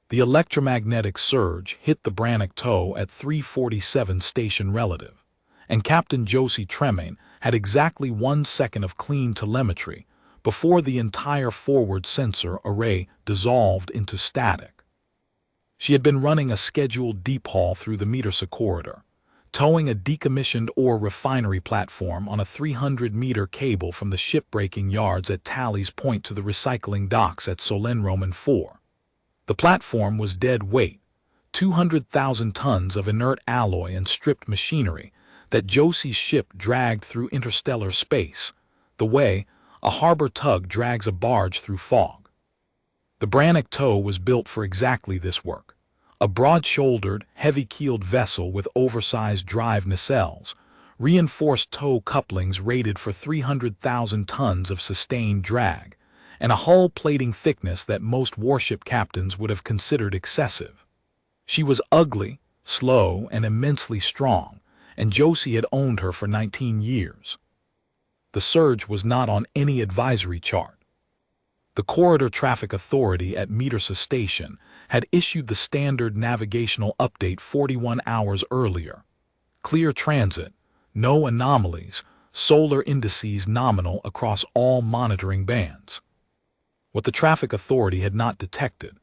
The electromagnetic surge hit the Brannock tow at 3:47 station relative, and Captain Josie Tremaine had exactly 1 second of clean telemetry before the entire forward sensor array dissolved into static. She had been running a scheduled deep haul through the Metersa corridor, towing a decommissioned ore refinery platform on a 300-meter cable from the shipbreaking yards at Talley's Point to the recycling docks at Solenroman 4. The platform was dead weight, 200,000 tons of inert alloy and stripped machinery that Josie's ship dragged through interstellar space, the way a harbor tug drags a barge through fog. The Brannock tow was built for exactly this work. A broad-shouldered, heavy-keeled vessel with oversized drive nacelles, reinforced tow couplings rated for 300,000 tons of sustained drag, and a hull plating thickness that most warship captains would have considered excessive. She was ugly, slow, and immensely strong, and Josie had owned her for 19 years. The surge was not on any advisory chart. The Corridor Traffic Authority at Metersa Station had issued the standard navigational update 41 hours earlier. Clear transit, no anomalies, solar indices nominal across all monitoring bands. What the Traffic Authority had not detected,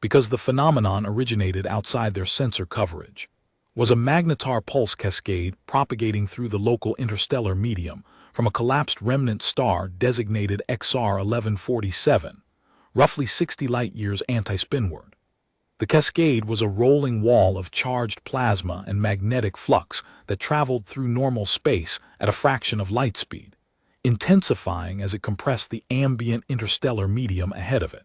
because the phenomenon originated outside their sensor coverage, was a magnetar pulse cascade propagating through the local interstellar medium from a collapsed remnant star designated XR 1147, roughly 60 light-years anti-spinward. The cascade was a rolling wall of charged plasma and magnetic flux that traveled through normal space at a fraction of light speed, intensifying as it compressed the ambient interstellar medium ahead of it.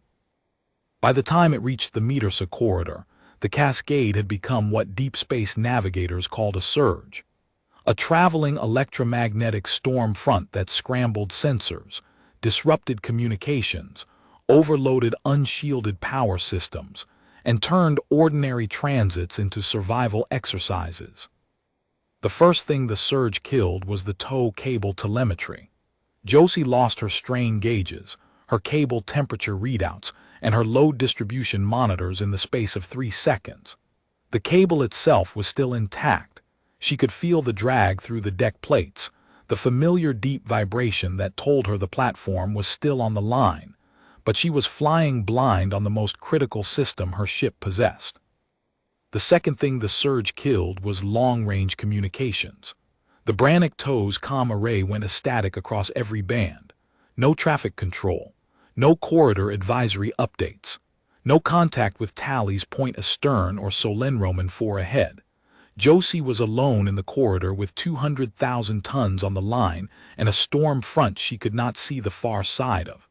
By the time it reached the Metersa corridor, the cascade had become what deep space navigators called a surge, a traveling electromagnetic storm front that scrambled sensors, disrupted communications, overloaded unshielded power systems, and turned ordinary transits into survival exercises. The first thing the surge killed was the tow cable telemetry. Josie lost her strain gauges, her cable temperature readouts, and her load distribution monitors in the space of 3 seconds. The cable itself was still intact. She could feel the drag through the deck plates, the familiar deep vibration that told her the platform was still on the line, but she was flying blind on the most critical system her ship possessed. The second thing the surge killed was long-range communications. The Brannock tow's comm array went static across every band. No traffic control, no corridor advisory updates, no contact with Talley's Point astern or Solenroman 4 ahead. Josie was alone in the corridor with 200,000 tons on the line and a storm front she could not see the far side of.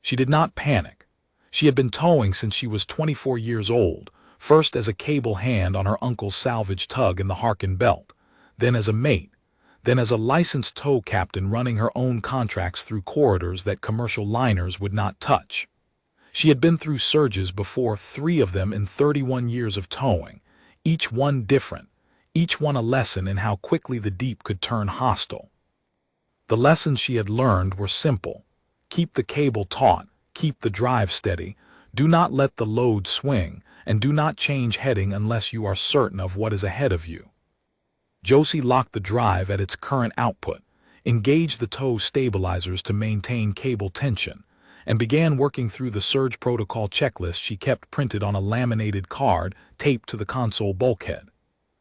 She did not panic. She had been towing since she was 24 years old, first as a cable hand on her uncle's salvage tug in the Harkin Belt, then as a mate, then as a licensed tow captain running her own contracts through corridors that commercial liners would not touch. She had been through surges before, 3 of them in 31 years of towing, each one different, each one a lesson in how quickly the deep could turn hostile. The lessons she had learned were simple. Keep the cable taut, keep the drive steady, do not let the load swing, and do not change heading unless you are certain of what is ahead of you. Josie locked the drive at its current output, engaged the tow stabilizers to maintain cable tension, and began working through the surge protocol checklist she kept printed on a laminated card taped to the console bulkhead.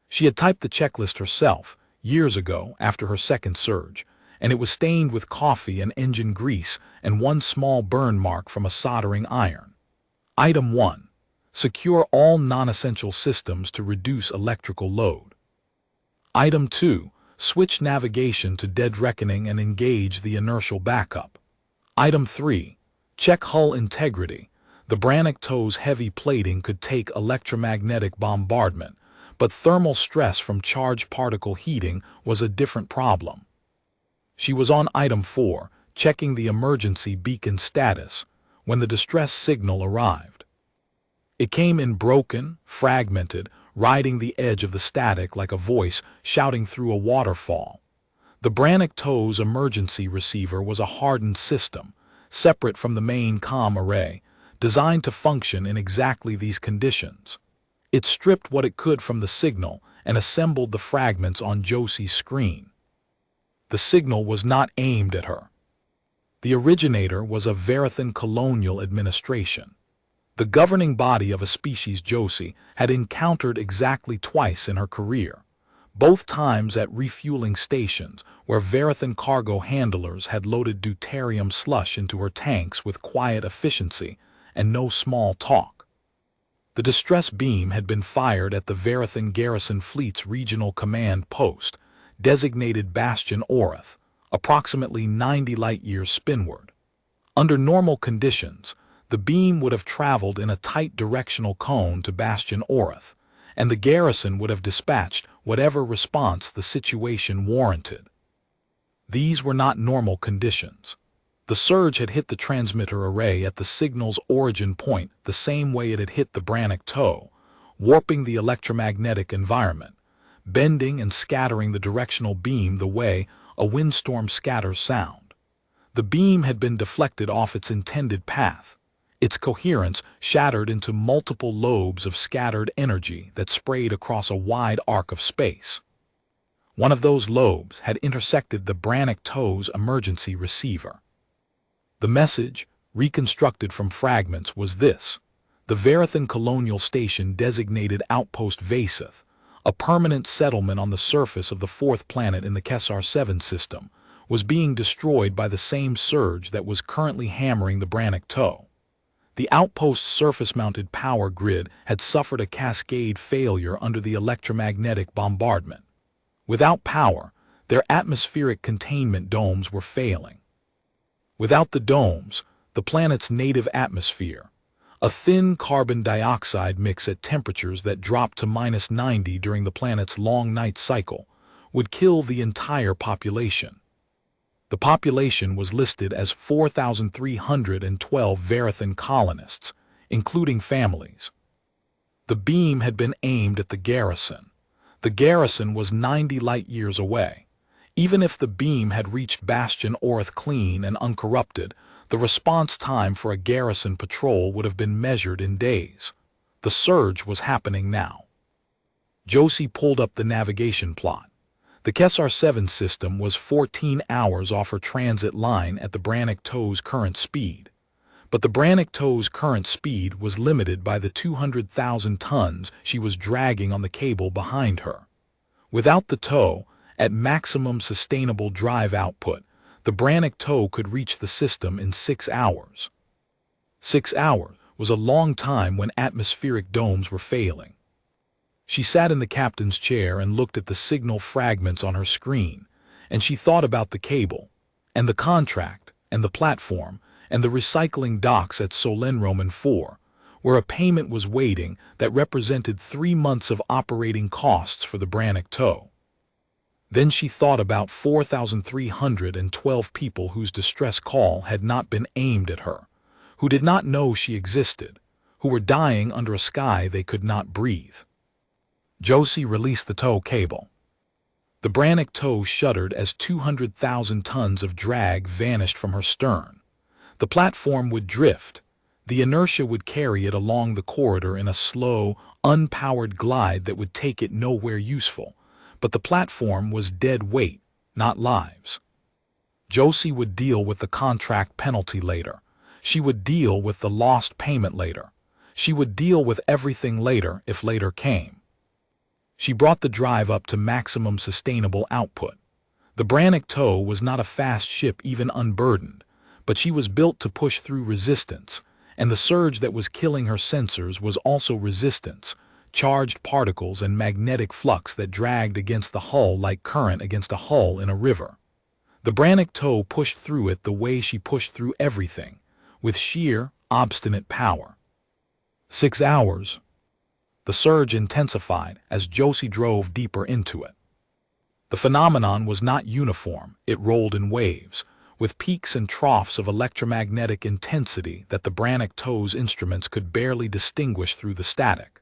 She had typed the checklist herself, years ago after her second surge, and it was stained with coffee and engine grease and one small burn mark from a soldering iron. Item 1. Secure all non-essential systems to reduce electrical load. Item 2. Switch navigation to dead reckoning and engage the inertial backup. Item 3. Check hull integrity. The Brannock tow's heavy plating could take electromagnetic bombardment, but thermal stress from charged particle heating was a different problem. She was on Item 4, checking the emergency beacon status, when the distress signal arrived. It came in broken, fragmented, riding the edge of the static like a voice shouting through a waterfall. The Brannock tow's emergency receiver was a hardened system, separate from the main comm array, designed to function in exactly these conditions. It stripped what it could from the signal and assembled the fragments on Josie's screen. The signal was not aimed at her. The originator was a verathen colonial administration. The governing body of a species Josie had encountered exactly twice in her career, both times at refueling stations where verathen cargo handlers had loaded deuterium slush into her tanks with quiet efficiency and no small talk. The distress beam had been fired at the verathen Garrison Fleet's regional command post, designated Bastion Orith, approximately 90 light-years spinward. Under normal conditions, the beam would have traveled in a tight directional cone to Bastion Orith, and the garrison would have dispatched whatever response the situation warranted. These were not normal conditions. The surge had hit the transmitter array at the signal's origin point the same way it had hit the Brannock tow, warping the electromagnetic environment, bending and scattering the directional beam the way a windstorm scatters sound. The beam had been deflected off its intended path, its coherence shattered into multiple lobes of scattered energy that sprayed across a wide arc of space. One of those lobes had intersected the Brannock tow's emergency receiver. The message, reconstructed from fragments, was this: the verathen colonial station designated Outpost Vaseth, a permanent settlement on the surface of the fourth planet in the Kesar 7 system, was being destroyed by the same surge that was currently hammering the Brannock tow. The outpost's surface-mounted power grid had suffered a cascade failure under the electromagnetic bombardment. Without power, their atmospheric containment domes were failing. Without the domes, the planet's native atmosphere, a thin carbon dioxide mix at temperatures that dropped to -90 during the planet's long night cycle, would kill the entire population. The population was listed as 4,312 verathen colonists, including families. The beam had been aimed at the garrison. The garrison was 90 light-years away. Even if the beam had reached Bastion Orith clean and uncorrupted, the response time for a garrison patrol would have been measured in days. The surge was happening now. Josie pulled up the navigation plot. The Kesar 7 system was 14 hours off her transit line at the Brannock tow's current speed. But the Brannock tow's current speed was limited by the 200,000 tons she was dragging on the cable behind her. Without the tow, at maximum sustainable drive output, the Brannock tow could reach the system in 6 hours. 6 hours was a long time when atmospheric domes were failing. She sat in the captain's chair and looked at the signal fragments on her screen, and she thought about the cable, and the contract, and the platform, and the recycling docks at Solenroman 4, where a payment was waiting that represented 3 months of operating costs for the Brannock tow. Then she thought about 4,312 people whose distress call had not been aimed at her, who did not know she existed, who were dying under a sky they could not breathe. Josie released the tow cable. The Brannock tow shuddered as 200,000 tons of drag vanished from her stern. The platform would drift. The inertia would carry it along the corridor in a slow, unpowered glide that would take it nowhere useful. But the platform was dead weight, not lives. Josie would deal with the contract penalty later. She would deal with the lost payment later. She would deal with everything later if later came. She brought the drive up to maximum sustainable output. The Brannock tow was not a fast ship even unburdened, but she was built to push through resistance, and the surge that was killing her sensors was also resistance, charged particles and magnetic flux that dragged against the hull like current against a hull in a river. The Brannock tow pushed through it the way she pushed through everything, with sheer, obstinate power. 6 hours. The surge intensified as Josie drove deeper into it. The phenomenon was not uniform, it rolled in waves, with peaks and troughs of electromagnetic intensity that the Brannock tow's instruments could barely distinguish through the static.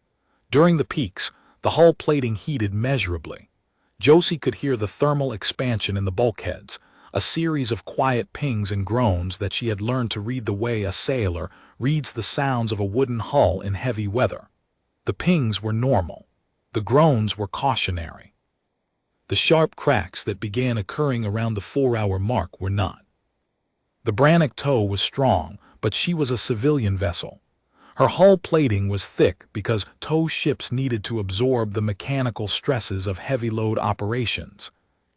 During the peaks, the hull plating heated measurably. Josie could hear the thermal expansion in the bulkheads, a series of quiet pings and groans that she had learned to read the way a sailor reads the sounds of a wooden hull in heavy weather. The pings were normal. The groans were cautionary. The sharp cracks that began occurring around the 4-hour mark were not. The Brannock tow was strong, but she was a civilian vessel. Her hull plating was thick because tow ships needed to absorb the mechanical stresses of heavy load operations,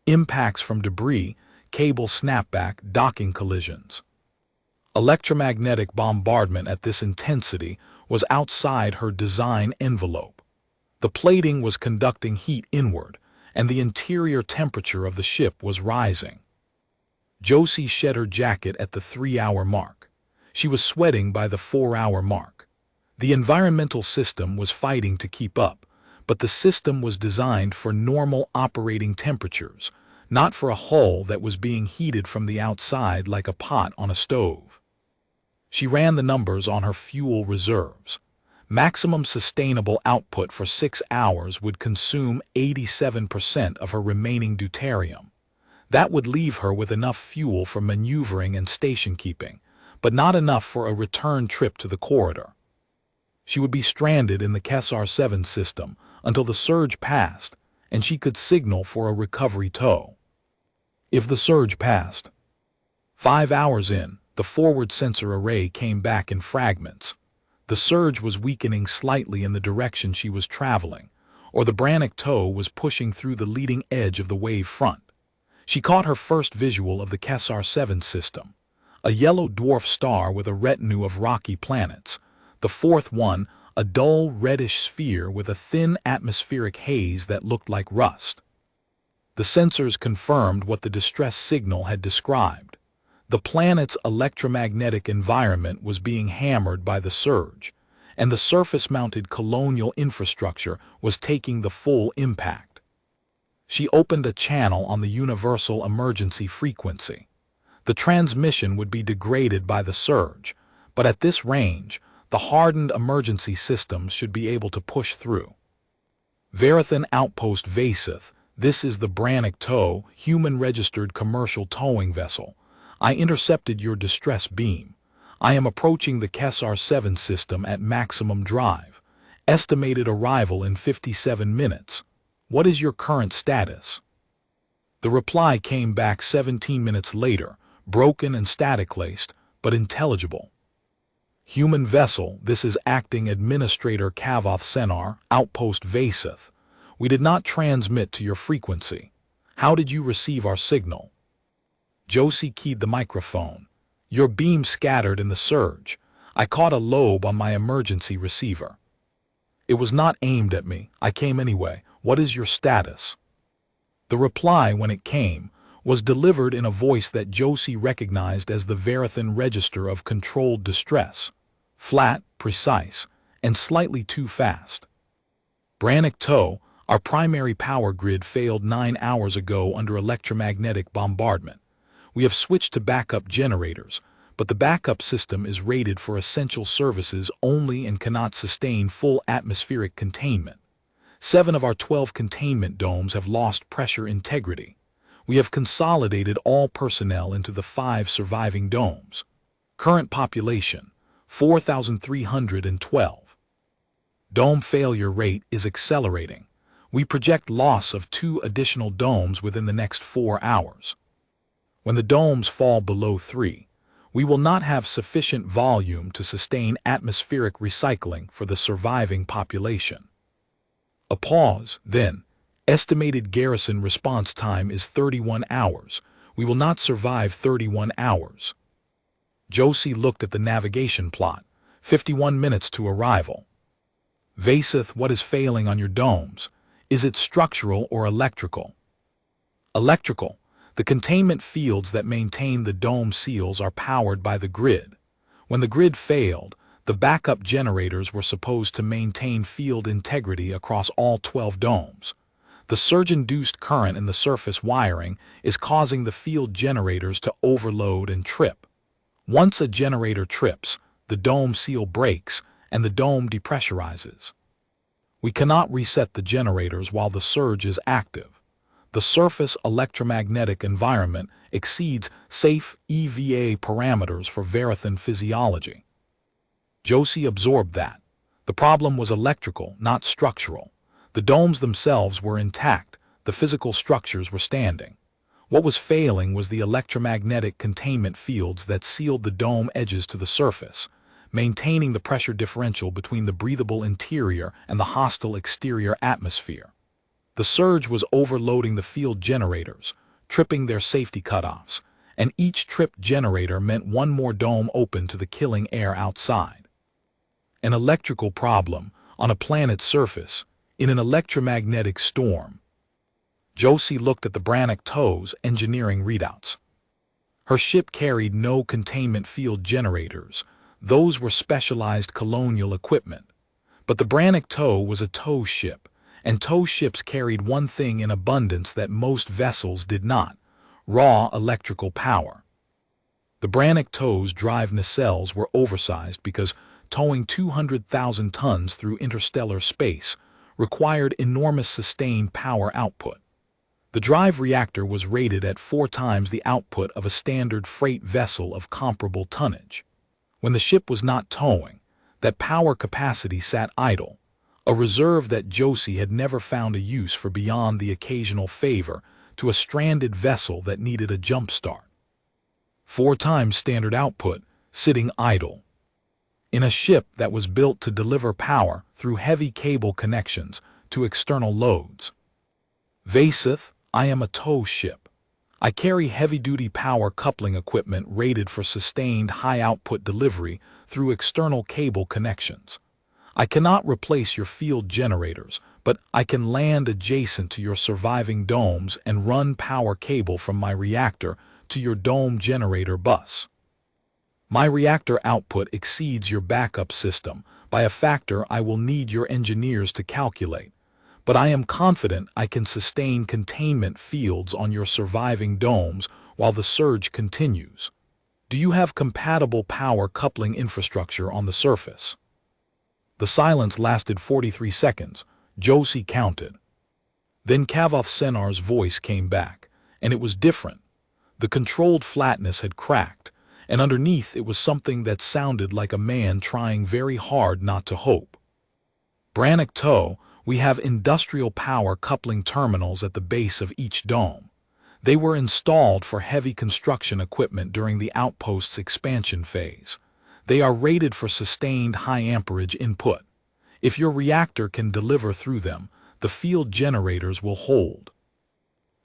impacts from debris, cable snapback, docking collisions. Electromagnetic bombardment at this intensity was outside her design envelope. The plating was conducting heat inward, and the interior temperature of the ship was rising. Josie shed her jacket at the 3-hour mark. She was sweating by the 4-hour mark. The environmental system was fighting to keep up, but the system was designed for normal operating temperatures, not for a hull that was being heated from the outside like a pot on a stove. She ran the numbers on her fuel reserves. Maximum sustainable output for 6 hours would consume 87% of her remaining deuterium. That would leave her with enough fuel for maneuvering and station keeping, but not enough for a return trip to the corridor. She would be stranded in the KESR-7 system until the surge passed, and she could signal for a recovery tow. If the surge passed. 5 hours in, the forward sensor array came back in fragments. The surge was weakening slightly in the direction she was traveling, or the Brannock tow was pushing through the leading edge of the wave front. She caught her first visual of the KESR-7 system, a yellow dwarf star with a retinue of rocky planets. The fourth one, a dull reddish sphere with a thin atmospheric haze that looked like rust. The sensors confirmed what the distress signal had described. The planet's electromagnetic environment was being hammered by the surge, and the surface-mounted colonial infrastructure was taking the full impact. She opened a channel on the universal emergency frequency. The transmission would be degraded by the surge, but at this range, the hardened emergency systems should be able to push through. Verathen Outpost Vaseth, this is the Brannock tow, human-registered commercial towing vessel. I intercepted your distress beam. I am approaching the KESR-7 system at maximum drive. Estimated arrival in 57 minutes. What is your current status? The reply came back 17 minutes later, broken and static-laced, but intelligible. Human vessel, this is Acting Administrator Kavoth Senar, Outpost Vaseth. We did not transmit to your frequency. How did you receive our signal? Josie keyed the microphone. Your beam scattered in the surge. I caught a lobe on my emergency receiver. It was not aimed at me. I came anyway. What is your status? The reply, when it came, was delivered in a voice that Josie recognized as the Verathen register of controlled distress. Flat, precise, and slightly too fast. Brannock tow, our primary power grid failed 9 hours ago under electromagnetic bombardment. We have switched to backup generators, but the backup system is rated for essential services only and cannot sustain full atmospheric containment. 7 of our 12 containment domes have lost pressure integrity. We have consolidated all personnel into the 5 surviving domes. Current population, 4,312. Dome failure rate is accelerating. We project loss of 2 additional domes within the next 4 hours. When the domes fall below 3, we will not have sufficient volume to sustain atmospheric recycling for the surviving population. A pause, then. Estimated Garrison response time is 31 hours. We will not survive 31 hours. Josie looked at the navigation plot. 51 minutes to arrival. Vaseth, what is failing on your domes? Is it structural or electrical? Electrical. The containment fields that maintain the dome seals are powered by the grid. When the grid failed, the backup generators were supposed to maintain field integrity across all 12 domes. The surge-induced current in the surface wiring is causing the field generators to overload and trip. Once a generator trips, the dome seal breaks and the dome depressurizes. We cannot reset the generators while the surge is active. The surface electromagnetic environment exceeds safe EVA parameters for verathen physiology. Josie absorbed that. The problem was electrical, not structural. The domes themselves were intact, the physical structures were standing. What was failing was the electromagnetic containment fields that sealed the dome edges to the surface, maintaining the pressure differential between the breathable interior and the hostile exterior atmosphere. The surge was overloading the field generators, tripping their safety cutoffs, and each tripped generator meant one more dome open to the killing air outside. An electrical problem on a planet's surface, in an electromagnetic storm. Josie looked at the Brannock Tow's engineering readouts. Her ship carried no containment field generators. Those were specialized colonial equipment. But the Brannock Tow was a tow ship, and tow ships carried one thing in abundance that most vessels did not: raw electrical power. The Brannock Tow's drive nacelles were oversized because towing 200,000 tons through interstellar space required enormous sustained power output. The drive reactor was rated at 4 times the output of a standard freight vessel of comparable tonnage. When the ship was not towing, that power capacity sat idle, a reserve that Josie had never found a use for beyond the occasional favor to a stranded vessel that needed a jump start. 4 times standard output, sitting idle. In a ship that was built to deliver power through heavy cable connections to external loads. Vaseth, I am a tow ship. I carry heavy-duty power coupling equipment rated for sustained high-output delivery through external cable connections. I cannot replace your field generators, but I can land adjacent to your surviving domes and run power cable from my reactor to your dome generator bus. My reactor output exceeds your backup system by a factor I will need your engineers to calculate, but I am confident I can sustain containment fields on your surviving domes while the surge continues. Do you have compatible power coupling infrastructure on the surface? The silence lasted 43 seconds. Josie counted. Then Kavoth Senar's voice came back, and it was different. The controlled flatness had cracked, and underneath it was something that sounded like a man trying very hard not to hope. Brannock Tow, we have industrial power coupling terminals at the base of each dome. They were installed for heavy construction equipment during the outpost's expansion phase. They are rated for sustained high amperage input. If your reactor can deliver through them, the field generators will hold.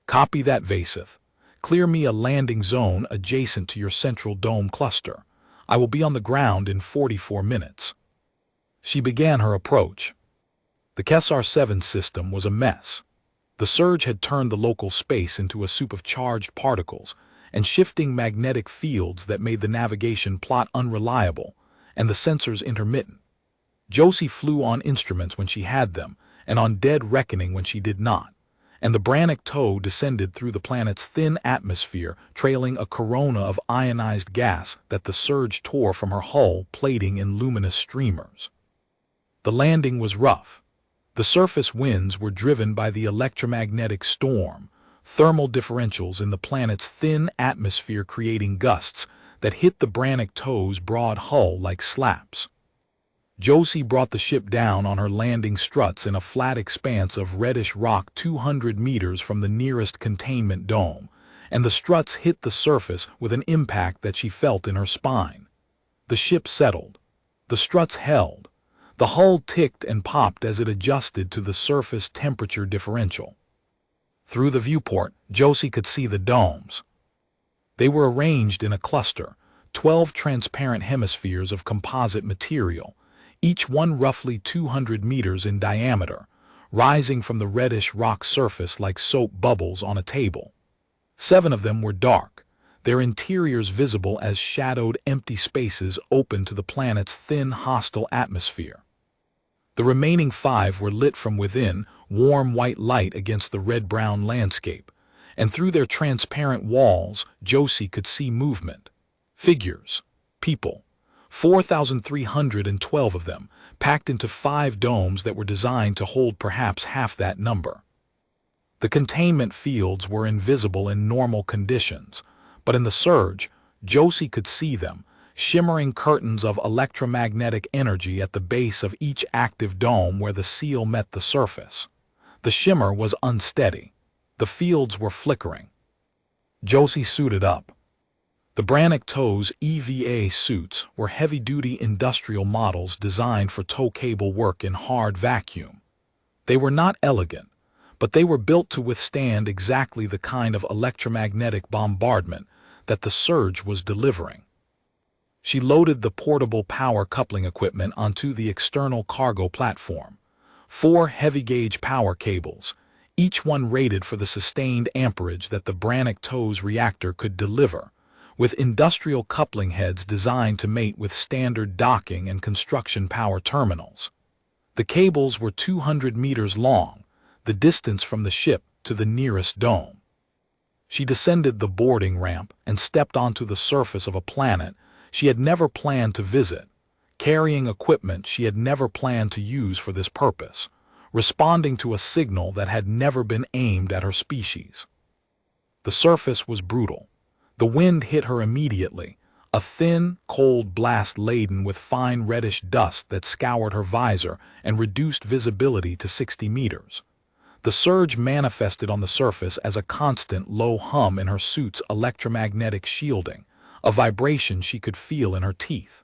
Copy that, Vaseth. Clear me a landing zone adjacent to your central dome cluster. I will be on the ground in 44 minutes. She began her approach. The Kesar-7 system was a mess. The surge had turned the local space into a soup of charged particles and shifting magnetic fields that made the navigation plot unreliable and the sensors intermittent. Josie flew on instruments when she had them and on dead reckoning when she did not, and the Brannock Tow descended through the planet's thin atmosphere, trailing a corona of ionized gas that the surge tore from her hull, plating in luminous streamers. The landing was rough. The surface winds were driven by the electromagnetic storm, thermal differentials in the planet's thin atmosphere creating gusts that hit the Brannock Tow's broad hull like slaps. Josie brought the ship down on her landing struts in a flat expanse of reddish rock 200 meters from the nearest containment dome, and the struts hit the surface with an impact that she felt in her spine. The ship settled. The struts held. The hull ticked and popped as it adjusted to the surface temperature differential. Through the viewport, Josie could see the domes. They were arranged in a cluster, 12 transparent hemispheres of composite material, each one roughly 200 meters in diameter, rising from the reddish rock surface like soap bubbles on a table. 7 of them were dark, their interiors visible as shadowed empty spaces open to the planet's thin hostile atmosphere. The remaining 5 were lit from within, warm white light against the red-brown landscape, and through their transparent walls, Josie could see movement. Figures. People. 4,312 of them, packed into 5 domes that were designed to hold perhaps half that number. The containment fields were invisible in normal conditions, but in the surge, Josie could see them, shimmering curtains of electromagnetic energy at the base of each active dome where the seal met the surface. The shimmer was unsteady. The fields were flickering. Josie suited up. The Brannock Tow's EVA suits were heavy-duty industrial models designed for tow cable work in hard vacuum. They were not elegant, but they were built to withstand exactly the kind of electromagnetic bombardment that the surge was delivering. She loaded the portable power coupling equipment onto the external cargo platform. 4 heavy-gauge power cables, each one rated for the sustained amperage that the Brannock Tow's reactor could deliver, with industrial coupling heads designed to mate with standard docking and construction power terminals. The cables were 200 meters long, the distance from the ship to the nearest dome. She descended the boarding ramp and stepped onto the surface of a planet she had never planned to visit, carrying equipment she had never planned to use for this purpose, responding to a signal that had never been aimed at her species. The surface was brutal. The wind hit her immediately, a thin, cold blast laden with fine reddish dust that scoured her visor and reduced visibility to 60 meters. The surge manifested on the surface as a constant low hum in her suit's electromagnetic shielding, a vibration she could feel in her teeth.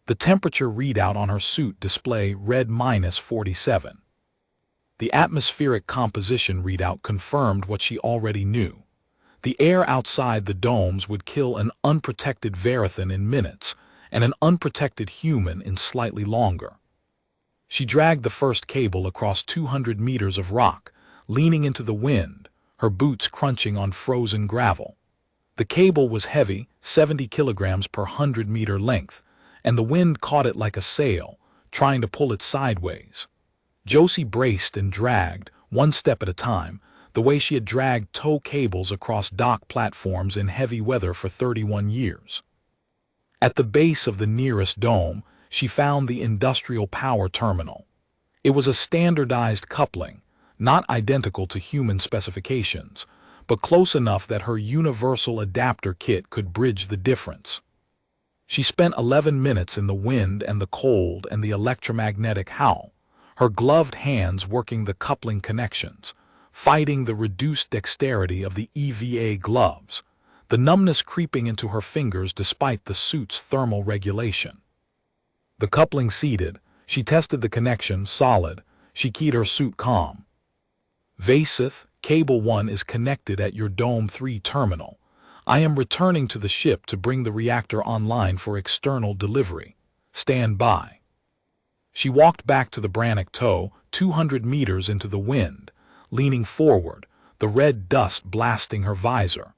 The temperature readout on her suit display read -47. The atmospheric composition readout confirmed what she already knew. The air outside the domes would kill an unprotected verathen in minutes and an unprotected human in slightly longer. She dragged the first cable across 200 meters of rock, leaning into the wind, her boots crunching on frozen gravel. The cable was heavy, 70 kilograms per 100-meter length, and the wind caught it like a sail, trying to pull it sideways. Josie braced and dragged, one step at a time, the way she had dragged tow cables across dock platforms in heavy weather for 31 years. At the base of the nearest dome, she found the industrial power terminal. It was a standardized coupling, not identical to human specifications, but close enough that her universal adapter kit could bridge the difference. She spent 11 minutes in the wind and the cold and the electromagnetic howl, her gloved hands working the coupling connections, fighting the reduced dexterity of the EVA gloves, the numbness creeping into her fingers despite the suit's thermal regulation. The coupling seated, she tested the connection solid, she keyed her suit calm. Verathen, Cable 1 is connected at your Dome 3 terminal. I am returning to the ship to bring the reactor online for external delivery. Stand by. She walked back to the Brannock Tow, 200 meters into the wind, leaning forward, the red dust blasting her visor.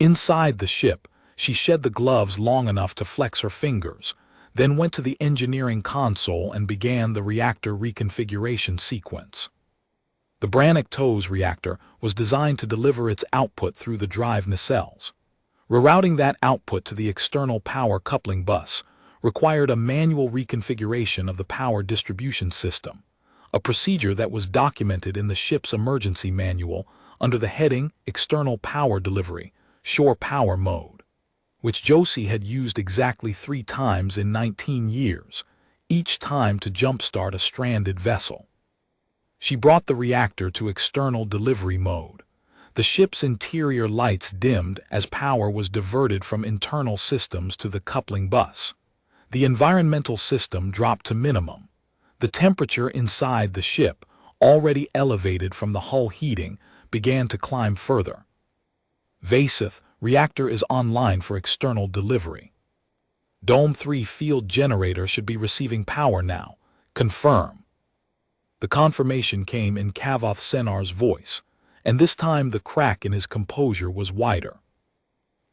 Inside the ship, she shed the gloves long enough to flex her fingers, then went to the engineering console and began the reactor reconfiguration sequence. The Brannock Tow's reactor was designed to deliver its output through the drive nacelles. Rerouting that output to the external power coupling bus required a manual reconfiguration of the power distribution system, a procedure that was documented in the ship's emergency manual under the heading External Power Delivery, Shore Power Mode, which Josie had used exactly 3 times in 19 years, each time to jumpstart a stranded vessel. She brought the reactor to external delivery mode. The ship's interior lights dimmed as power was diverted from internal systems to the coupling bus. The environmental system dropped to minimum. The temperature inside the ship, already elevated from the hull heating, began to climb further. Verathen, reactor is online for external delivery. Dome 3 field generator should be receiving power now. Confirm. The confirmation came in Kavoth Senar's voice, and this time the crack in his composure was wider.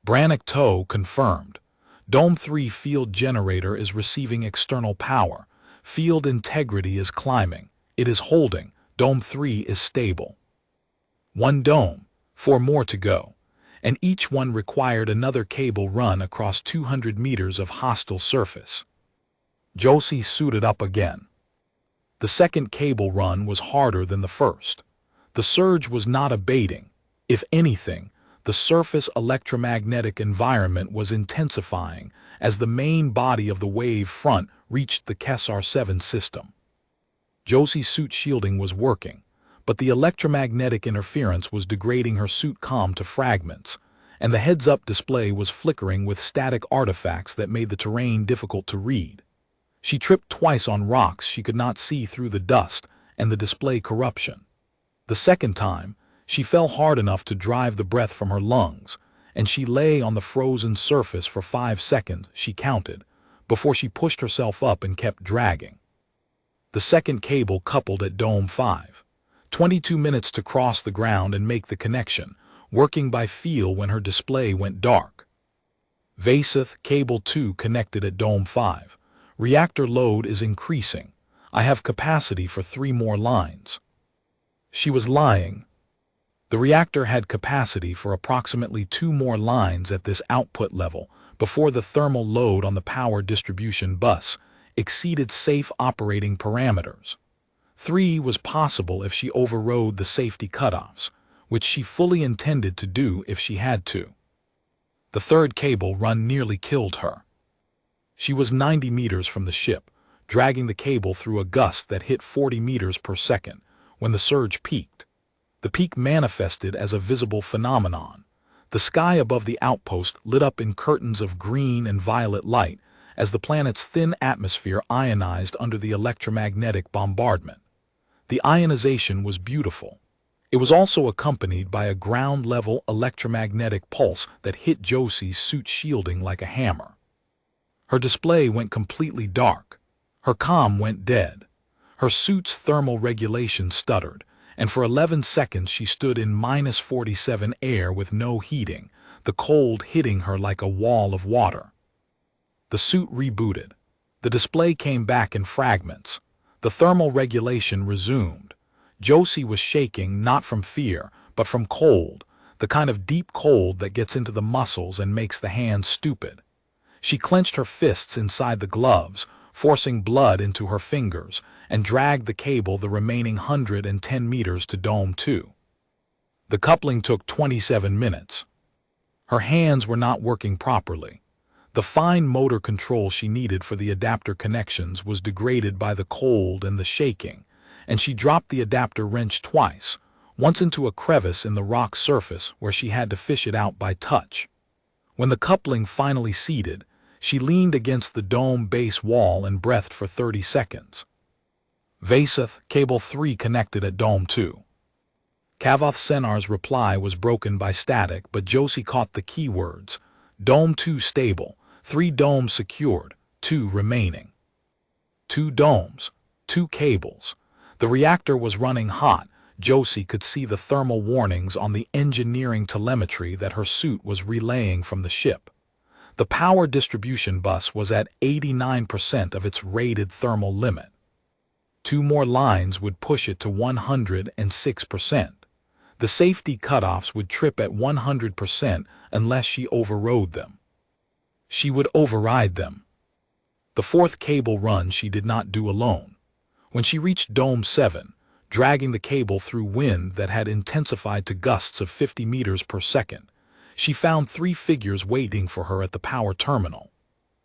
Brannock Tow confirmed. Dome 3 field generator is receiving external power. Field integrity is climbing. It is holding. Dome 3 is stable. 1 dome, 4 more to go, and each one required another cable run across 200 meters of hostile surface. Josie suited up again. The second cable run was harder than the first. The surge was not abating. If anything, the surface electromagnetic environment was intensifying as the main body of the wave front reached the Kesar 7 system. Josie's suit shielding was working, but the electromagnetic interference was degrading her suit comm to fragments, and the heads-up display was flickering with static artifacts that made the terrain difficult to read. She tripped twice on rocks she could not see through the dust and the display corruption. The second time, she fell hard enough to drive the breath from her lungs, and she lay on the frozen surface for 5 seconds, she counted, before she pushed herself up and kept dragging. The second cable coupled at Dome 5. 22 minutes to cross the ground and make the connection, working by feel when her display went dark. Verathen, cable 2 connected at Dome 5. Reactor load is increasing. I have capacity for 3 more lines. She was lying. The reactor had capacity for approximately 2 more lines at this output level before the thermal load on the power distribution bus exceeded safe operating parameters. 3 was possible if she overrode the safety cutoffs, which she fully intended to do if she had to. The third cable run nearly killed her. She was 90 meters from the ship, dragging the cable through a gust that hit 40 meters per second when the surge peaked. The peak manifested as a visible phenomenon. The sky above the outpost lit up in curtains of green and violet light as the planet's thin atmosphere ionized under the electromagnetic bombardment. The ionization was beautiful. It was also accompanied by a ground-level electromagnetic pulse that hit Josie's suit shielding like a hammer. Her display went completely dark. Her comm went dead. Her suit's thermal regulation stuttered, and for 11 seconds she stood in -47 air with no heating, the cold hitting her like a wall of water. The suit rebooted. The display came back in fragments. The thermal regulation resumed. Josie was shaking not from fear, but from cold, the kind of deep cold that gets into the muscles and makes the hands stupid. She clenched her fists inside the gloves, forcing blood into her fingers, and dragged the cable the remaining 110 meters to Dome 2. The coupling took 27 minutes. Her hands were not working properly. The fine motor control she needed for the adapter connections was degraded by the cold and the shaking, and she dropped the adapter wrench twice, once into a crevice in the rock surface where she had to fish it out by touch. When the coupling finally seated, she leaned against the dome base wall and breathed for 30 seconds. Verathen, cable 3 connected at Dome 2. Kavoth Senar's reply was broken by static, but Josie caught the keywords: Dome 2 stable, 3 domes secured, 2 remaining. 2 domes, 2 cables. The reactor was running hot. Josie could see the thermal warnings on the engineering telemetry that her suit was relaying from the ship. The power distribution bus was at 89% of its rated thermal limit. 2 more lines would push it to 106%. The safety cutoffs would trip at 100% unless she overrode them. She would override them. The 4th cable run she did not do alone. When she reached Dome 7, dragging the cable through wind that had intensified to gusts of 50 meters per second, she found 3 figures waiting for her at the power terminal.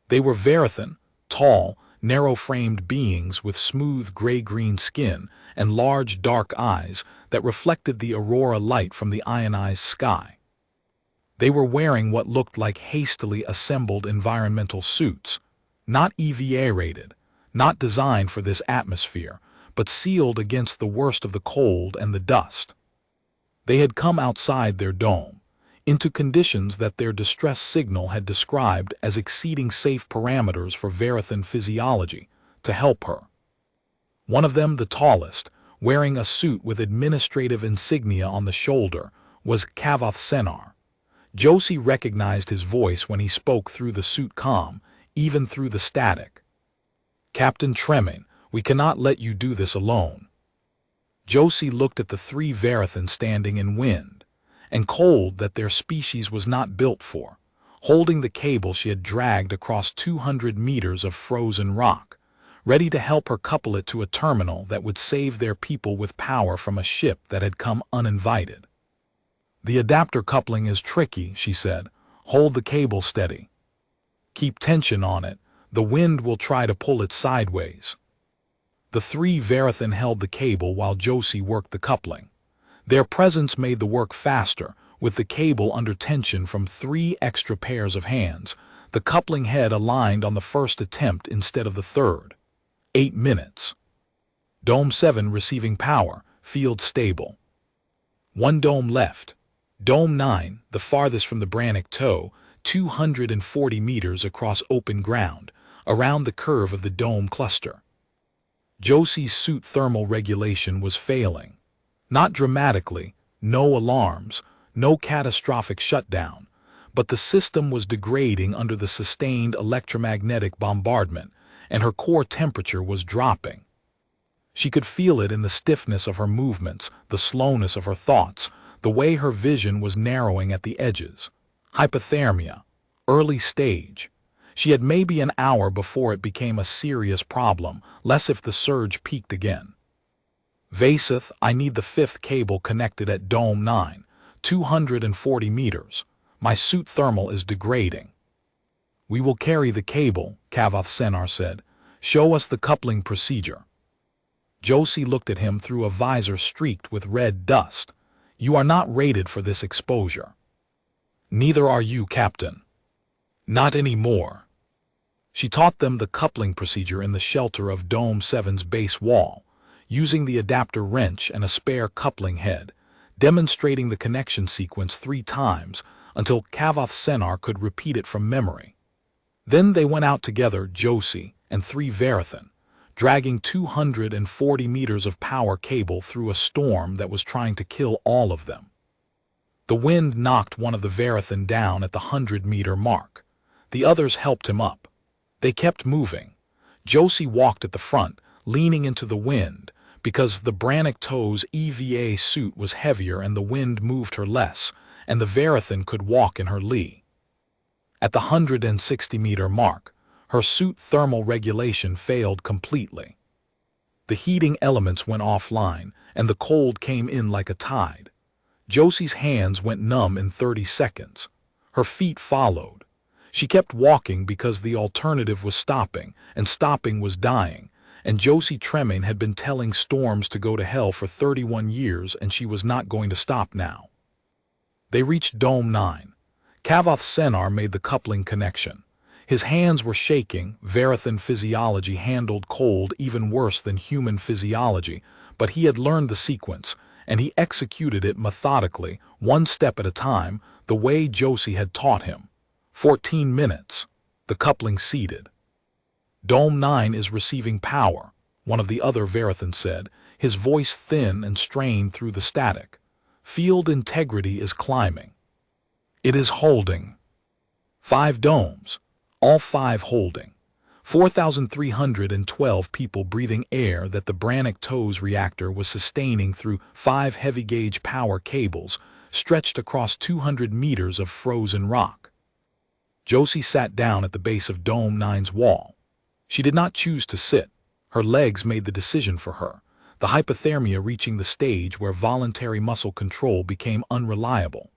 They were verathen, tall, narrow-framed beings with smooth gray-green skin and large dark eyes that reflected the aurora light from the ionized sky. They were wearing what looked like hastily assembled environmental suits, not EVA-rated, not designed for this atmosphere, but sealed against the worst of the cold and the dust. They had come outside their dome, into conditions that their distress signal had described as exceeding safe parameters for verathen physiology, to help her. One of them, the tallest, wearing a suit with administrative insignia on the shoulder, was Kavoth Senar. Josie recognized his voice when he spoke through the suit comm, even through the static. "Captain Tremaine, we cannot let you do this alone." Josie looked at the 3 verathen standing in wind, and cold that their species was not built for, holding the cable she had dragged across 200 meters of frozen rock. ready to help her couple it to a terminal that would save their people with power from a ship that had come uninvited. "The adapter coupling is tricky," she said. "Hold the cable steady. Keep tension on it. The wind will try to pull it sideways." The three verathen held the cable while Josie worked the coupling. Their presence made the work faster, with the cable under tension from 3 extra pairs of hands. The coupling head aligned on the first attempt instead of the third. 8 minutes. Dome 7 receiving power, field stable. 1 dome left. Dome 9, the farthest from the Brannock toe, 240 meters across open ground, around the curve of the dome cluster. Josie's suit thermal regulation was failing. Not dramatically, no alarms, no catastrophic shutdown, but the system was degrading under the sustained electromagnetic bombardment, and her core temperature was dropping. She could feel it in the stiffness of her movements, the slowness of her thoughts, the way her vision was narrowing at the edges. Hypothermia, early stage. She had maybe an hour before it became a serious problem, less if the surge peaked again. "Vaseth, I need the 5th cable connected at Dome 9, 240 meters. My suit thermal is degrading." "We will carry the cable," Kavath Senar said. "Show us the coupling procedure." Josie looked at him through a visor streaked with red dust. "You are not rated for this exposure." "Neither are you, Captain." "Not anymore." She taught them the coupling procedure in the shelter of Dome 7's base wall, using the adapter wrench and a spare coupling head, demonstrating the connection sequence 3 times until Kavath Senar could repeat it from memory. Then they went out together, Josie and 3 verathen, dragging 240 meters of power cable through a storm that was trying to kill all of them. The wind knocked one of the verathen down at the 100-meter mark. The others helped him up. They kept moving. Josie walked at the front, leaning into the wind, because the Brannock toe's EVA suit was heavier and the wind moved her less, and the verathen could walk in her lee. At the 160-meter mark, her suit thermal regulation failed completely. The heating elements went offline, and the cold came in like a tide. Josie's hands went numb in 30 seconds. Her feet followed. She kept walking because the alternative was stopping, and stopping was dying, and Josie Tremaine had been telling storms to go to hell for 31 years, and she was not going to stop now. They reached Dome 9. Kavath Senar made the coupling connection. His hands were shaking. Verathen physiology handled cold even worse than human physiology, but he had learned the sequence, and he executed it methodically, 1 step at a time, the way Josie had taught him. 14 minutes. The coupling seated. "Dome 9 is receiving power," one of the other verathen said, his voice thin and strained through the static. "Field integrity is climbing." "It is holding." 5 domes, all 5 holding. 4,312 people breathing air that the Brannock toe's reactor was sustaining through 5 heavy-gauge power cables stretched across 200 meters of frozen rock. Josie sat down at the base of Dome 9's wall. She did not choose to sit. Her legs made the decision for her, the hypothermia reaching the stage where voluntary muscle control became unreliable.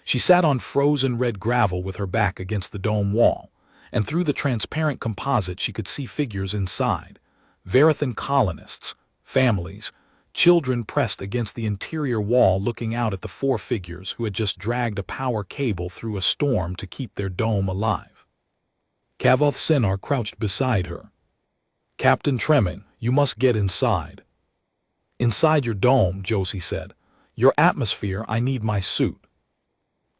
She sat on frozen red gravel with her back against the dome wall, and through the transparent composite she could see figures inside. Verathen colonists, families, children pressed against the interior wall looking out at the 4 figures who had just dragged a power cable through a storm to keep their dome alive. Kavath Senar crouched beside her. "Captain Tremaine, you must get inside." "Inside your dome," Josie said. "Your atmosphere, I need my suit."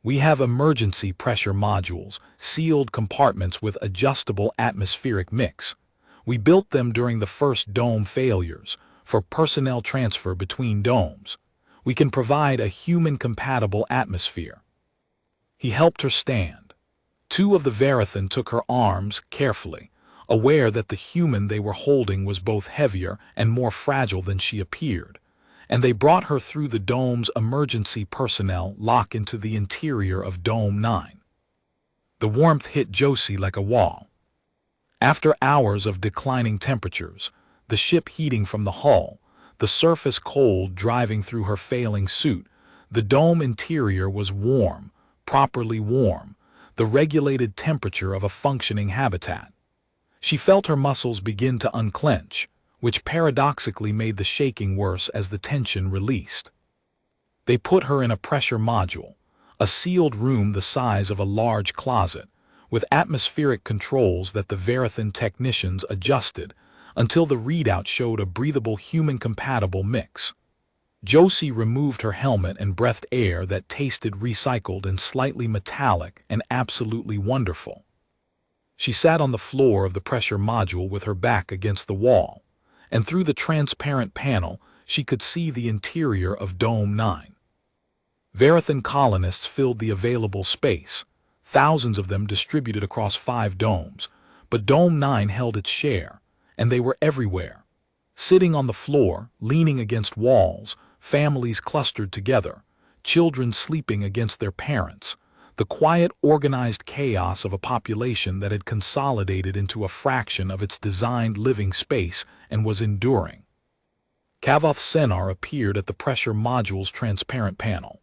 "We have emergency pressure modules, sealed compartments with adjustable atmospheric mix. We built them during the first dome failures, for personnel transfer between domes. We can provide a human-compatible atmosphere." He helped her stand. 2 of the verathen took her arms carefully, aware that the human they were holding was both heavier and more fragile than she appeared, and they brought her through the dome's emergency personnel lock into the interior of Dome 9. The warmth hit Josie like a wall. After hours of declining temperatures, the ship heating from the hull, the surface cold driving through her failing suit, the dome interior was warm, properly warm, the regulated temperature of a functioning habitat. She felt her muscles begin to unclench, which paradoxically made the shaking worse as the tension released. They put her in a pressure module, a sealed room the size of a large closet, with atmospheric controls that the verathen technicians adjusted until the readout showed a breathable human-compatible mix. Josie removed her helmet and breathed air that tasted recycled and slightly metallic and absolutely wonderful. She sat on the floor of the pressure module with her back against the wall, and through the transparent panel she could see the interior of Dome 9. Verathen colonists filled the available space, thousands of them distributed across 5 domes, but Dome 9 held its share, and they were everywhere. Sitting on the floor, leaning against walls, families clustered together, children sleeping against their parents, the quiet, organized chaos of a population that had consolidated into a fraction of its designed living space and was enduring. Kavoth Senar appeared at the pressure module's transparent panel.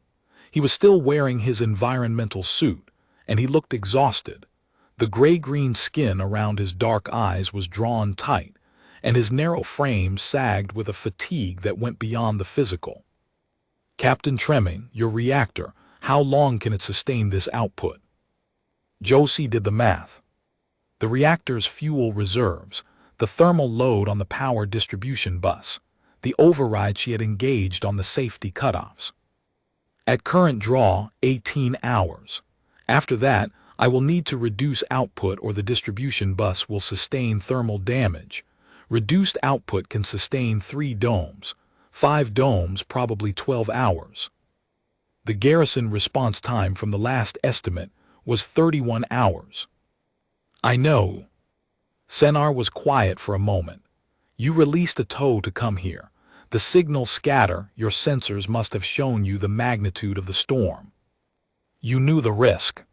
He was still wearing his environmental suit, and he looked exhausted. The gray-green skin around his dark eyes was drawn tight, and his narrow frame sagged with a fatigue that went beyond the physical. "Captain Tremaine, your reactor, how long can it sustain this output?" Josie did the math. The reactor's fuel reserves, the thermal load on the power distribution bus, the override she had engaged on the safety cutoffs. At current draw, 18 hours. After that, I will need to reduce output or the distribution bus will sustain thermal damage. Reduced output can sustain 3 domes. 5 domes, probably 12 hours. The Garrison response time from the last estimate was 31 hours. I know. Senar was quiet for a moment. You released a tow to come here. The signal scatter, your sensors must have shown you the magnitude of the storm. You knew the risk.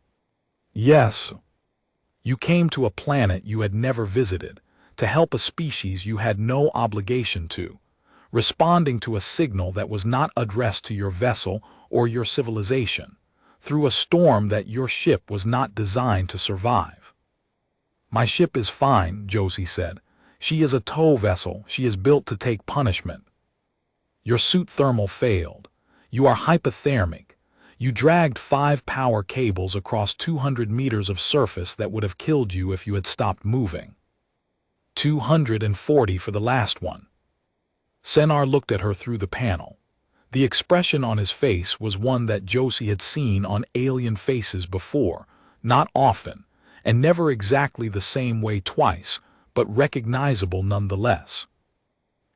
Yes. You came to a planet you had never visited, to help a species you had no obligation to, responding to a signal that was not addressed to your vessel or your civilization, through a storm that your ship was not designed to survive. My ship is fine, Josie said. She is a tow vessel. She is built to take punishment. Your suit thermal failed. You are hypothermic. You dragged 5 power cables across 200 meters of surface that would have killed you if you had stopped moving. 240 for the last one. Senar looked at her through the panel. The expression on his face was one that Josie had seen on alien faces before, not often, and never exactly the same way twice, but recognizable nonetheless.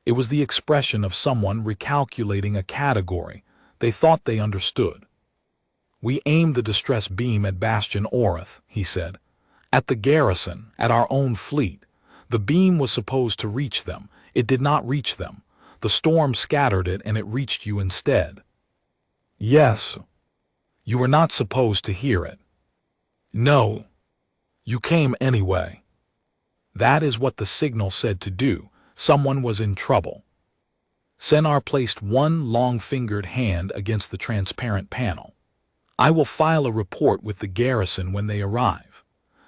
It was the expression of someone recalculating a category they thought they understood. We aimed the distress beam at Bastion Orith, he said. At the Garrison, at our own fleet. The beam was supposed to reach them. It did not reach them. The storm scattered it and it reached you instead. Yes. You were not supposed to hear it. No. You came anyway. That is what the signal said to do. Someone was in trouble. Senar placed one long-fingered hand against the transparent panel. I will file a report with the Garrison when they arrive.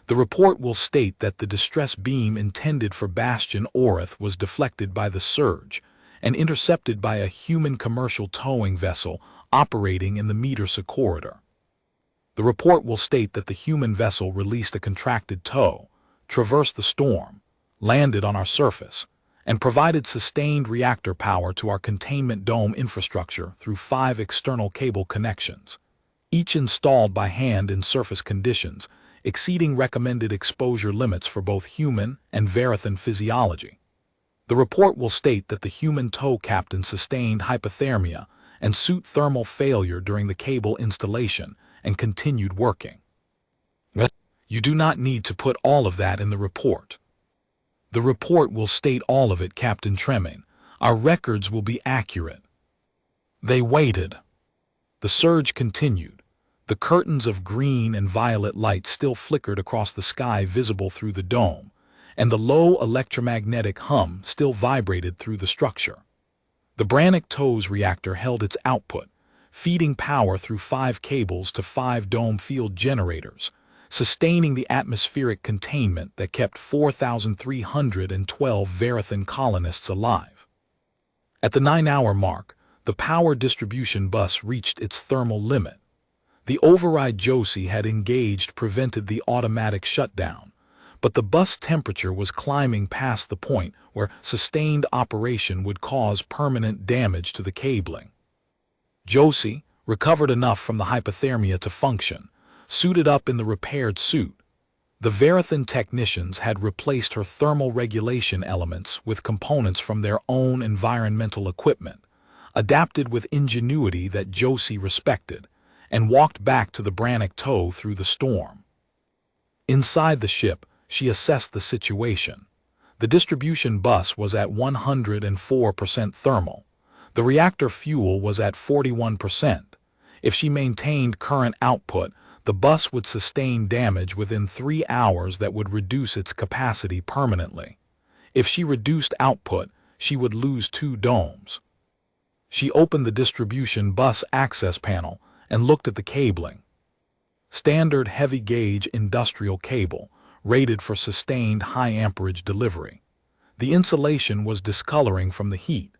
The report will state that the distress beam intended for Bastion Orith was deflected by the surge and intercepted by a human commercial towing vessel operating in the Metersa corridor. The report will state that the human vessel released a contracted tow, traversed the storm, landed on our surface, and provided sustained reactor power to our containment dome infrastructure through 5 external cable connections, each installed by hand in surface conditions, exceeding recommended exposure limits for both human and verathen physiology. The report will state that the human tow captain sustained hypothermia and suit thermal failure during the cable installation and continued working. You do not need to put all of that in the report. The report will state all of it, Captain Tremaine. Our records will be accurate. They waited. The surge continued. The curtains of green and violet light still flickered across the sky visible through the dome, and the low electromagnetic hum still vibrated through the structure. The Brannock-TOWS reactor held its output, feeding power through 5 cables to 5 dome field generators, sustaining the atmospheric containment that kept 4,312 verathen colonists alive. At the 9-hour mark, the power distribution bus reached its thermal limit. The override Josie had engaged prevented the automatic shutdown, but the bus temperature was climbing past the point where sustained operation would cause permanent damage to the cabling. Josie, recovered enough from the hypothermia to function, suited up in the repaired suit. The verathen technicians had replaced her thermal regulation elements with components from their own environmental equipment, adapted with ingenuity that Josie respected, and walked back to the Brannock-TOW through the storm. Inside the ship, she assessed the situation. The distribution bus was at 104% thermal. The reactor fuel was at 41%. If she maintained current output, the bus would sustain damage within 3 hours that would reduce its capacity permanently. If she reduced output, she would lose 2 domes. She opened the distribution bus access panel and looked at the cabling. Standard heavy-gauge industrial cable, rated for sustained high-amperage delivery. The insulation was discoloring from the heat,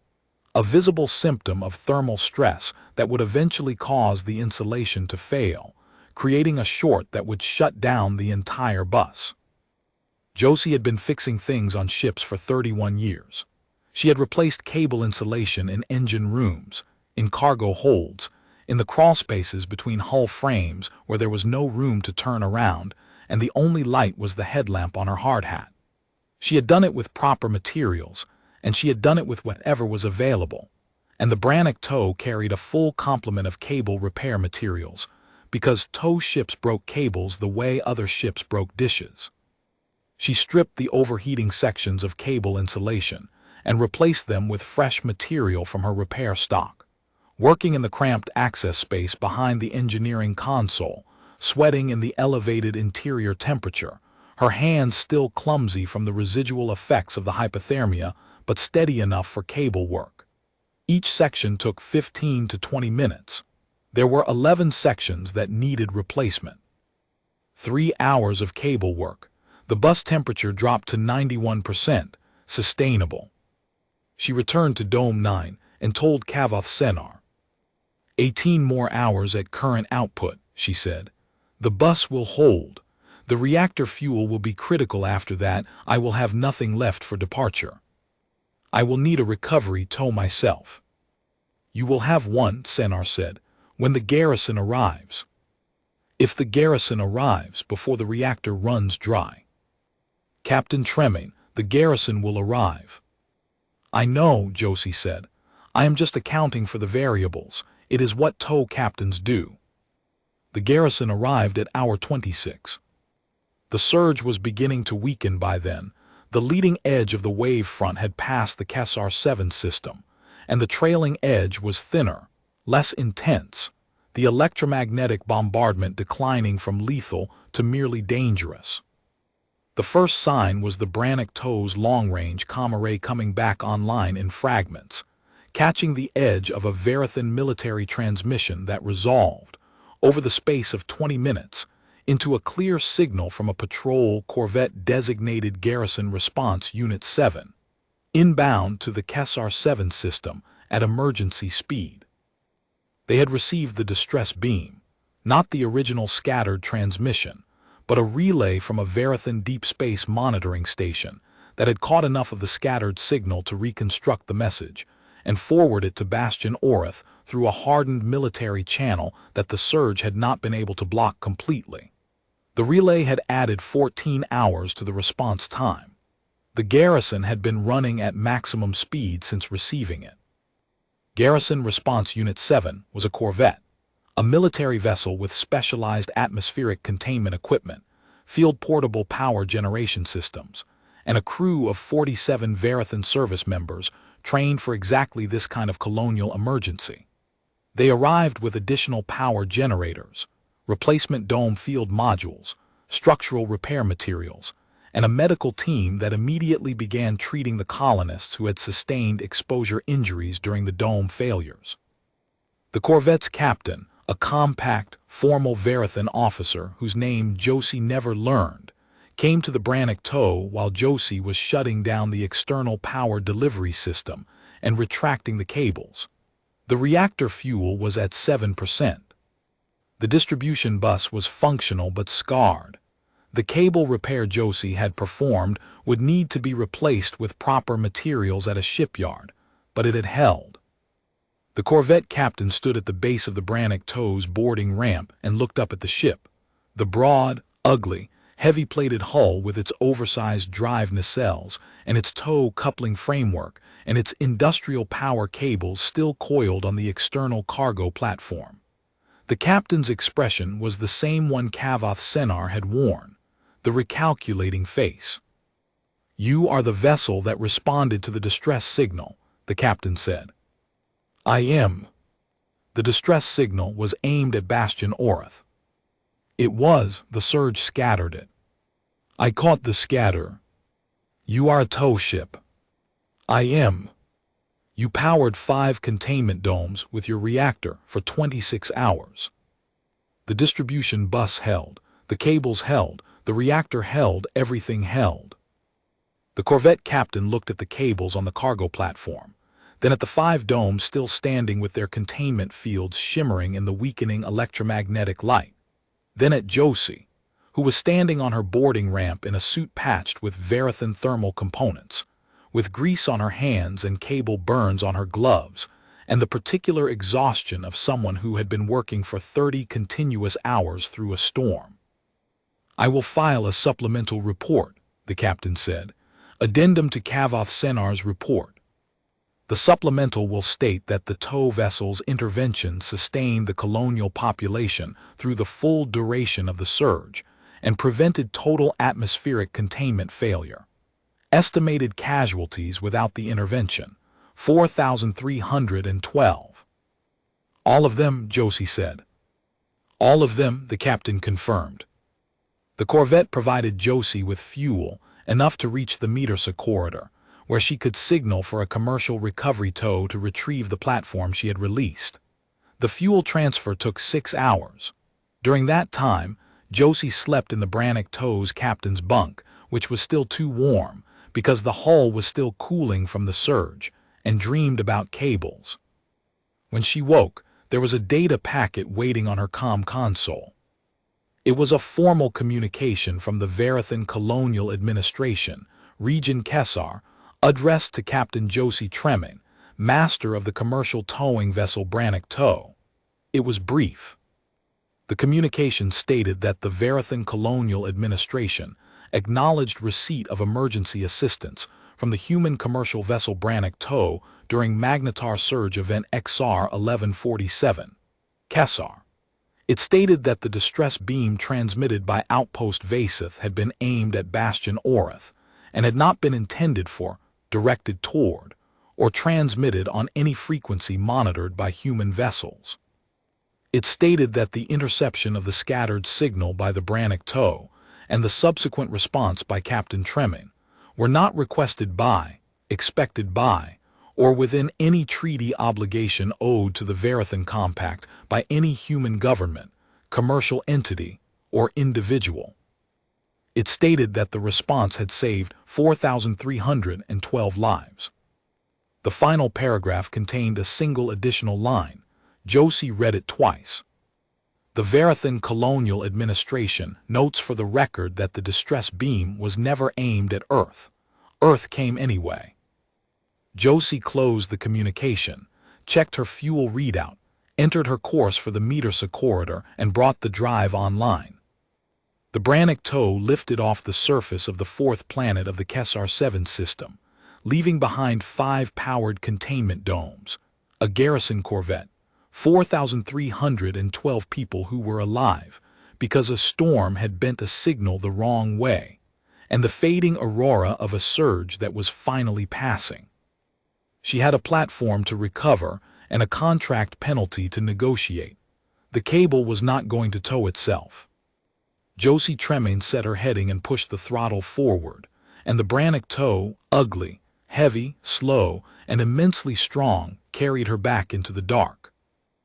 a visible symptom of thermal stress that would eventually cause the insulation to fail, creating a short that would shut down the entire bus. Josie had been fixing things on ships for 31 years. She had replaced cable insulation in engine rooms, in cargo holds, in the crawlspaces between hull frames where there was no room to turn around, and the only light was the headlamp on her hard hat. She had done it with proper materials, and she had done it with whatever was available, and the Brannock-TOW carried a full complement of cable repair materials, because tow ships broke cables the way other ships broke dishes. She stripped the overheating sections of cable insulation and replaced them with fresh material from her repair stock. Working in the cramped access space behind the engineering console, sweating in the elevated interior temperature, her hands still clumsy from the residual effects of the hypothermia, but steady enough for cable work. Each section took 15 to 20 minutes. There were 11 sections that needed replacement. 3 hours of cable work. The bus temperature dropped to 91%, sustainable. She returned to Dome 9 and told Kavoth Senar. 18 more hours at current output, she said. The bus will hold. The reactor fuel will be critical after that. I will have nothing left for departure. I will need a recovery tow myself. You will have one, Senar said, when the Garrison arrives. If the Garrison arrives before the reactor runs dry. Captain Tremaine, the Garrison will arrive. I know, Josie said. I am just accounting for the variables. It is what tow captains do. The Garrison arrived at hour 26. The surge was beginning to weaken by then. The leading edge of the wave front had passed the Kesar 7 system, and the trailing edge was thinner, less intense, the electromagnetic bombardment declining from lethal to merely dangerous. The first sign was the Brannock-TOWS long-range comm array coming back online in fragments, catching the edge of a verathen military transmission that resolved, over the space of 20 minutes, into a clear signal from a patrol corvette-designated Garrison Response Unit 7, inbound to the Kesar 7 system at emergency speed. They had received the distress beam, not the original scattered transmission, but a relay from a verathen deep space monitoring station that had caught enough of the scattered signal to reconstruct the message and forward it to Bastion Orith through a hardened military channel that the surge had not been able to block completely. The relay had added 14 hours to the response time. The Garrison had been running at maximum speed since receiving it. Garrison Response Unit 7 was a corvette, a military vessel with specialized atmospheric containment equipment, field-portable power generation systems, and a crew of 47 verathen service members trained for exactly this kind of colonial emergency. They arrived with additional power generators, replacement dome field modules, structural repair materials, and a medical team that immediately began treating the colonists who had sustained exposure injuries during the dome failures. The corvette's captain, a compact, formal verathen officer whose name Josie never learned, came to the Brannock tow while Josie was shutting down the external power delivery system and retracting the cables. The reactor fuel was at 7%. The distribution bus was functional but scarred. The cable repair Josie had performed would need to be replaced with proper materials at a shipyard, but it had held. The corvette captain stood at the base of the Brannock tow's boarding ramp and looked up at the ship. The broad, ugly, heavy-plated hull with its oversized drive nacelles and its tow coupling framework and its industrial power cables still coiled on the external cargo platform. The captain's expression was the same one Kavath Senar had worn, the recalculating face. "You are the vessel that responded to the distress signal," the captain said. "I am." The distress signal was aimed at Bastion Orath. It was, the surge scattered it. "I caught the scatter." "You are a tow ship." "I am." "You powered 5 containment domes with your reactor for 26 hours. The distribution bus held, the cables held, the reactor held, everything held." The corvette captain looked at the cables on the cargo platform, then at the 5 domes still standing with their containment fields shimmering in the weakening electromagnetic light, then at Josie, who was standing on her boarding ramp in a suit patched with verathen thermal components, with grease on her hands and cable burns on her gloves, and the particular exhaustion of someone who had been working for 30 continuous hours through a storm. "I will file a supplemental report," the captain said, "addendum to Kavath Senar's report. The supplemental will state that the tow vessel's intervention sustained the colonial population through the full duration of the surge and prevented total atmospheric containment failure. Estimated casualties without the intervention, 4,312. "All of them," Josie said. "All of them," the captain confirmed. The corvette provided Josie with fuel, enough to reach the Metersa corridor, where she could signal for a commercial recovery tow to retrieve the platform she had released. The fuel transfer took 6 hours. During that time, Josie slept in the Brannock tow's captain's bunk, which was still too warm because the hull was still cooling from the surge, and dreamed about cables. When she woke, there was a data packet waiting on her comm console. It was a formal communication from the Verathen Colonial Administration, Region Kessar, addressed to Captain Josie Tremaine, master of the commercial towing vessel Brannock Tow. It was brief. The communication stated that the Verathen Colonial Administration acknowledged receipt of emergency assistance from the human commercial vessel Brannock Tow during magnetar surge event XR 1147, Kessar. It stated that the distress beam transmitted by Outpost Vaseth had been aimed at Bastion Orath and had not been intended for, directed toward, or transmitted on any frequency monitored by human vessels. It stated that the interception of the scattered signal by the Brannock Tow and the subsequent response by Captain Tremaine were not requested by, expected by, or within any treaty obligation owed to the Verathen Compact by any human government, commercial entity, or individual. It stated that the response had saved 4,312 lives. The final paragraph contained a single additional line. Josie read it twice. The Verathen Colonial Administration notes for the record that the distress beam was never aimed at Earth. Earth came anyway. Josie closed the communication, checked her fuel readout, entered her course for the Metersa corridor, and brought the drive online. The Brannock Tow lifted off the surface of the 4th planet of the Kessar 7 system, leaving behind 5 powered containment domes, a Garrison corvette, 4,312 people who were alive because a storm had bent a signal the wrong way, and the fading aurora of a surge that was finally passing. She had a platform to recover and a contract penalty to negotiate. The cable was not going to tow itself. Josie Tremaine set her heading and pushed the throttle forward, and the Brannock tow, ugly, heavy, slow, and immensely strong, carried her back into the dark.